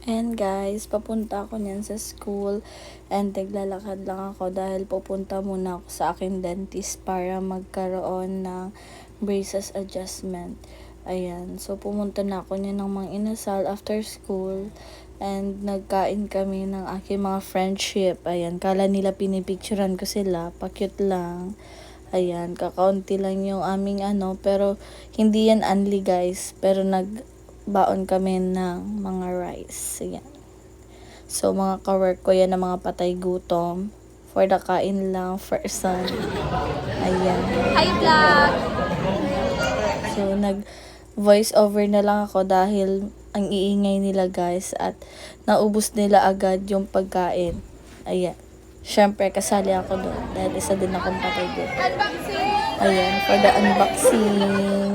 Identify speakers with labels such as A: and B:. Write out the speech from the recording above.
A: And guys, papunta ako niyan sa school and naglalakad lang ako dahil pupunta muna ako sa aking dentist para magkaroon ng braces adjustment. Ayan, so pumunta na ako niyan ng mga inasal after school and nagkain kami ng aking mga friendship. Ayan, kala nila pinipicturan ko sila, pa-cute lang. Ayan, kakaunti lang yung aming pero hindi yan unli guys, pero nagbaon kami ng mga rice. Ayan. So, mga kawork ko yan ng mga patay gutom. For the kain lang, person. Ayan.
B: Hi vlog!
A: So, voice over na lang ako dahil ang iingay nila guys at naubos nila agad yung pagkain. Ayan. Siyempre, kasali ako doon dahil isa din akong patay gutom.
B: Unboxing!
A: Ayan, for the unboxing.